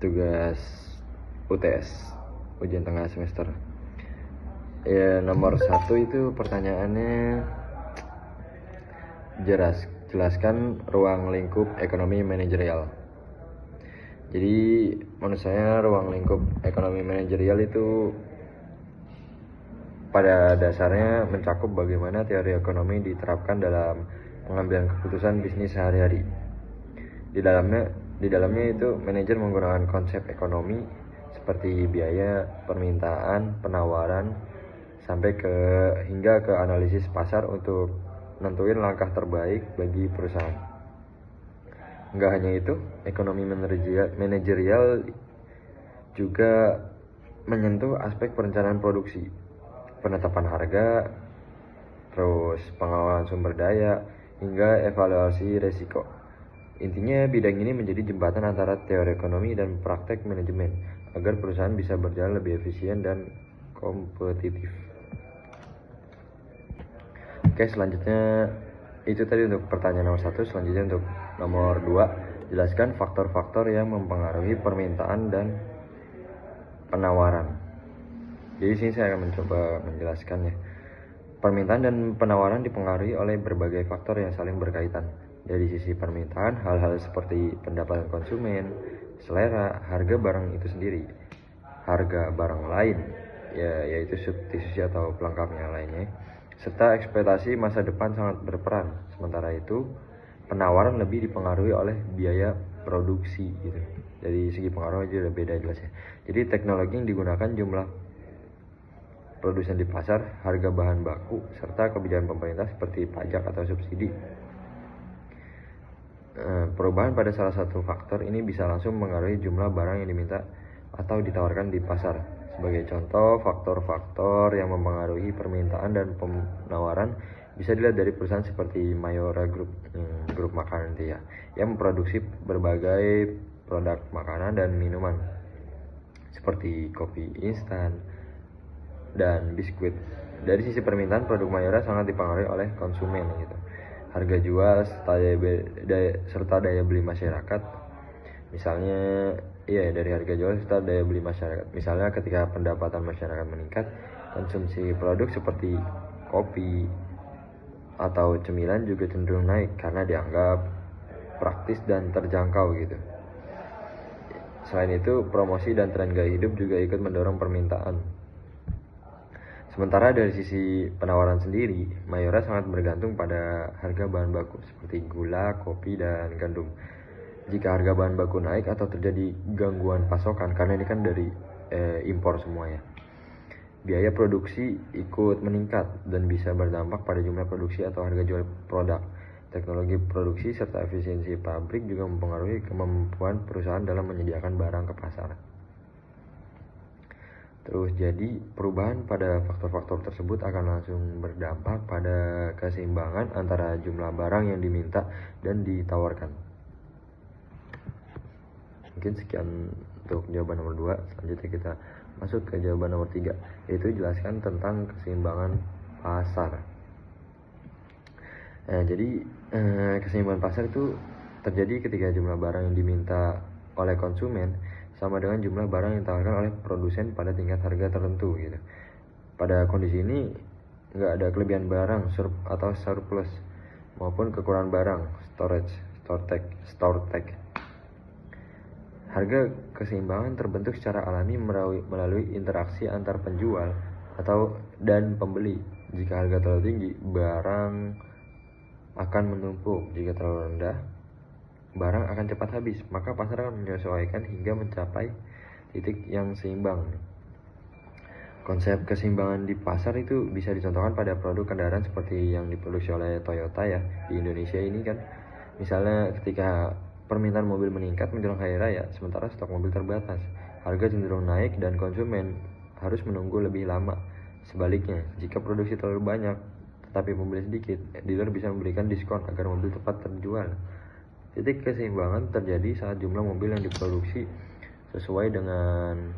tugas UTS, ujian tengah semester. Ya, nomor 1 itu pertanyaannya, jelaskan ruang lingkup ekonomi manajerial. Jadi menurut saya ruang lingkup ekonomi manajerial itu pada dasarnya mencakup bagaimana teori ekonomi diterapkan dalam pengambilan keputusan bisnis sehari-hari. Di dalamnya itu manajer menggunakan konsep ekonomi seperti biaya, permintaan, penawaran, sampai hingga ke analisis pasar untuk nentuin langkah terbaik bagi perusahaan. Nggak hanya itu, ekonomi manajerial juga menyentuh aspek perencanaan produksi, penetapan harga, terus pengelolaan sumber daya, hingga evaluasi resiko. Intinya bidang ini menjadi jembatan antara teori ekonomi dan praktek manajemen agar perusahaan bisa berjalan lebih efisien dan kompetitif. Oke, selanjutnya itu tadi untuk pertanyaan nomor 1. Selanjutnya untuk nomor 2, jelaskan faktor-faktor yang mempengaruhi permintaan dan penawaran. Jadi sini saya akan mencoba menjelaskannya. Permintaan dan penawaran dipengaruhi oleh berbagai faktor yang saling berkaitan. Dari sisi permintaan, hal-hal seperti pendapatan konsumen, selera, harga barang itu sendiri, harga barang lain, yaitu substitusi atau pelengkapnya lainnya, serta ekspektasi masa depan sangat berperan. Sementara itu, penawaran lebih dipengaruhi oleh biaya produksi gitu. Dari segi pengaruh aja udah beda jelasnya. Jadi teknologi yang digunakan, jumlah produsen di pasar, harga bahan baku, serta kebijakan pemerintah seperti pajak atau subsidi. Perubahan pada salah satu faktor ini bisa langsung mengaruhi jumlah barang yang diminta atau ditawarkan di pasar. Sebagai contoh, faktor-faktor yang mempengaruhi permintaan dan penawaran bisa dilihat dari perusahaan seperti Mayora Group, grup makanan itu ya, yang memproduksi berbagai produk makanan dan minuman seperti kopi instan dan biskuit. Dari sisi permintaan, produk Mayora sangat dipengaruhi oleh konsumen gitu. Harga jual serta daya beli masyarakat. Misalnya, dari harga jual serta daya beli masyarakat. Misalnya ketika pendapatan masyarakat meningkat, konsumsi produk seperti kopi atau cemilan juga cenderung naik karena dianggap praktis dan terjangkau gitu. Selain itu, promosi dan tren gaya hidup juga ikut mendorong permintaan. Sementara dari sisi penawaran sendiri, Mayora sangat bergantung pada harga bahan baku seperti gula, kopi, dan gandum. Jika harga bahan baku naik atau terjadi gangguan pasokan, karena ini kan dari impor semuanya, biaya produksi ikut meningkat dan bisa berdampak pada jumlah produksi atau harga jual produk. Teknologi produksi serta efisiensi pabrik juga mempengaruhi kemampuan perusahaan dalam menyediakan barang ke pasar. Terus jadi perubahan pada faktor-faktor tersebut akan langsung berdampak pada keseimbangan antara jumlah barang yang diminta dan ditawarkan. Mungkin sekian untuk jawaban nomor 2. Selanjutnya kita masuk ke jawaban nomor 3, yaitu jelaskan tentang keseimbangan pasar. Jadi keseimbangan pasar itu terjadi ketika jumlah barang yang diminta oleh konsumen sama dengan jumlah barang yang ditawarkan oleh produsen pada tingkat harga tertentu gitu. Pada kondisi ini nggak ada kelebihan barang atau surplus maupun kekurangan barang, store tag. Harga keseimbangan terbentuk secara alami melalui interaksi antar penjual dan pembeli. Jika harga terlalu tinggi, barang akan menumpuk. Jika terlalu rendah, barang akan cepat habis, maka pasar akan menyesuaikan hingga mencapai titik yang seimbang. Konsep keseimbangan di pasar itu bisa dicontohkan pada produk kendaraan seperti yang diproduksi oleh Toyota ya di Indonesia ini kan. Misalnya ketika permintaan mobil meningkat menjelang hari raya, sementara stok mobil terbatas, harga cenderung naik dan konsumen harus menunggu lebih lama. Sebaliknya, jika produksi terlalu banyak tetapi pembeli sedikit, dealer bisa memberikan diskon agar mobil cepat terjual. Titik keseimbangan terjadi saat jumlah mobil yang diproduksi sesuai dengan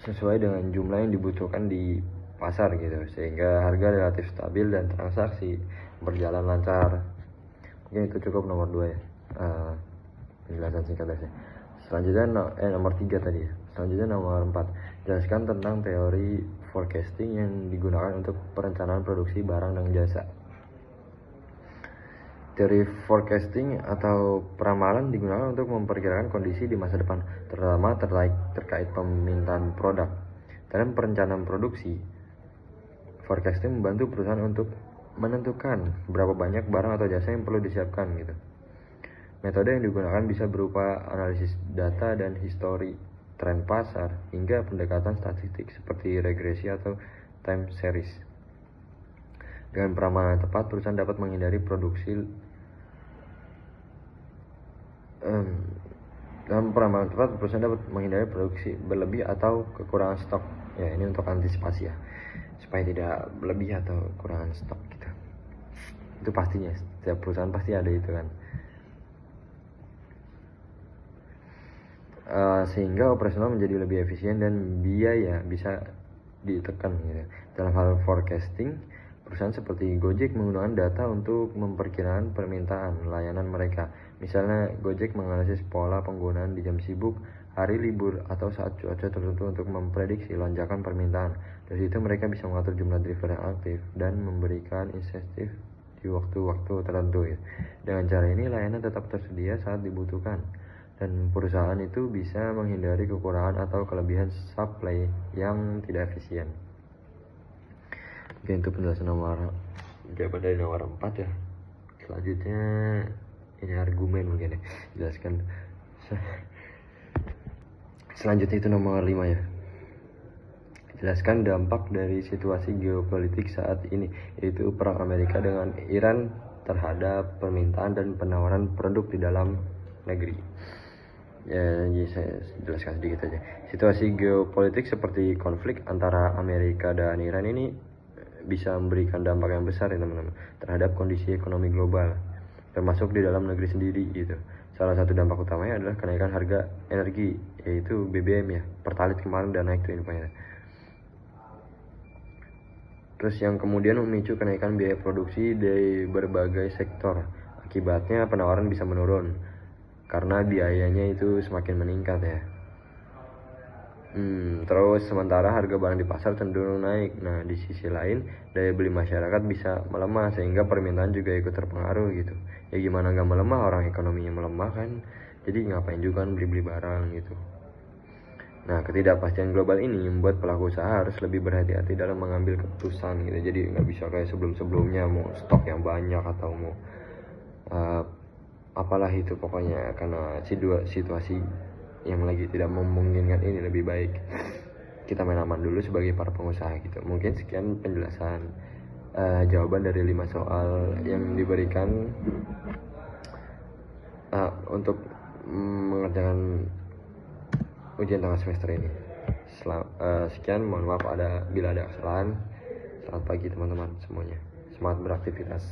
sesuai dengan jumlah yang dibutuhkan di pasar gitu, sehingga harga relatif stabil dan transaksi berjalan lancar. Mungkin itu cukup nomor 2 ya, penjelasan singkat aja. Selanjutnya nomor 3 tadi ya. Selanjutnya nomor 4, jelaskan tentang teori forecasting yang digunakan untuk perencanaan produksi barang dan jasa. Teori forecasting atau peramalan digunakan untuk memperkirakan kondisi di masa depan, terutama terkait permintaan produk. Dalam perencanaan produksi, forecasting membantu perusahaan untuk menentukan berapa banyak barang atau jasa yang perlu disiapkan gitu. Metode yang digunakan bisa berupa analisis data dan histori tren pasar hingga pendekatan statistik seperti regresi atau time series. Dengan peramalan tepat, perusahaan dapat menghindari produksi berlebih atau kekurangan stok. Ya, ini untuk antisipasi ya, supaya tidak berlebih atau kekurangan stok gitu. Itu pastinya, setiap perusahaan pasti ada itu kan. Sehingga operasional menjadi lebih efisien dan biaya bisa ditekan gitu. Dalam hal forecasting, perusahaan seperti Gojek menggunakan data untuk memperkirakan permintaan layanan mereka. Misalnya Gojek menganalisis pola penggunaan di jam sibuk, hari libur, atau saat cuaca tertentu untuk memprediksi lonjakan permintaan. Dari situ mereka bisa mengatur jumlah driver yang aktif dan memberikan insentif di waktu-waktu tertentu ya. Dengan cara ini layanan tetap tersedia saat dibutuhkan, dan perusahaan itu bisa menghindari kekurangan atau kelebihan supply yang tidak efisien. Oke, itu penjelasan jawaban dari nomor 4 ya. Selanjutnya ini argumen mungkin ya, jelaskan. Selanjutnya itu nomor 5 ya. Jelaskan dampak dari situasi geopolitik saat ini, yaitu perang Amerika dengan Iran terhadap permintaan dan penawaran produk di dalam negeri. Ya, jadi saya jelaskan sedikit aja. Situasi geopolitik seperti konflik antara Amerika dan Iran ini bisa memberikan dampak yang besar ya teman-teman terhadap kondisi ekonomi global, termasuk di dalam negeri sendiri gitu. Salah satu dampak utamanya adalah kenaikan harga energi, yaitu BBM ya, Pertalite kemarin udah naik tuh infonya. Terus yang kemudian memicu kenaikan biaya produksi dari berbagai sektor. Akibatnya penawaran bisa menurun karena biayanya itu semakin meningkat ya. Terus sementara harga barang di pasar cenderung naik. Nah, di sisi lain daya beli masyarakat bisa melemah sehingga permintaan juga ikut terpengaruh gitu. Ya gimana nggak melemah, orang ekonominya melemah kan. Jadi ngapain juga kan beli-beli barang gitu. Nah, ketidakpastian global ini membuat pelaku usaha harus lebih berhati-hati dalam mengambil keputusan gitu. Jadi nggak bisa kayak sebelum-sebelumnya mau stok yang banyak atau mau apalah itu pokoknya, karena situasi yang lagi tidak memungkinkan ini. Lebih baik kita main aman dulu sebagai para pengusaha gitu. Mungkin sekian penjelasan jawaban dari 5 soal yang diberikan untuk mengerjakan ujian tengah semester ini. Sekian, mohon maaf bila ada kesalahan. Selamat pagi teman-teman semuanya, semangat beraktivitas.